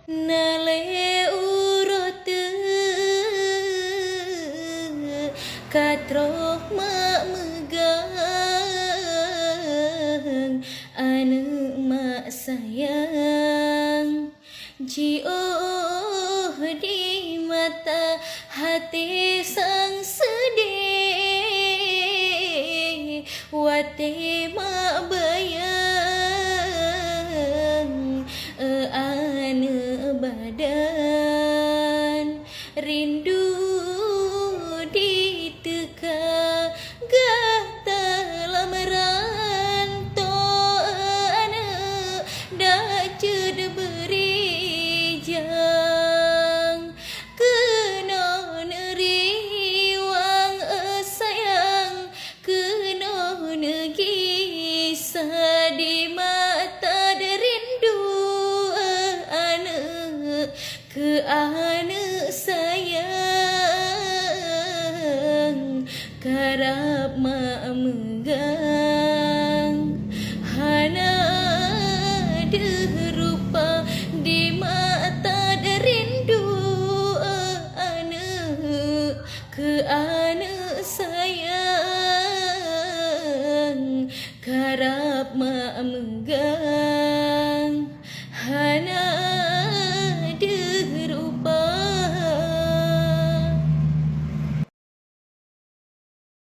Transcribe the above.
Nale urut katroh mak megang anu mak sayang jioh di mata hati sang sedih wate mak bayang anu badan rindu diteka gata lamaran to dak ced berijang kena neriwang sayang kena negisa di mata derindu ane ke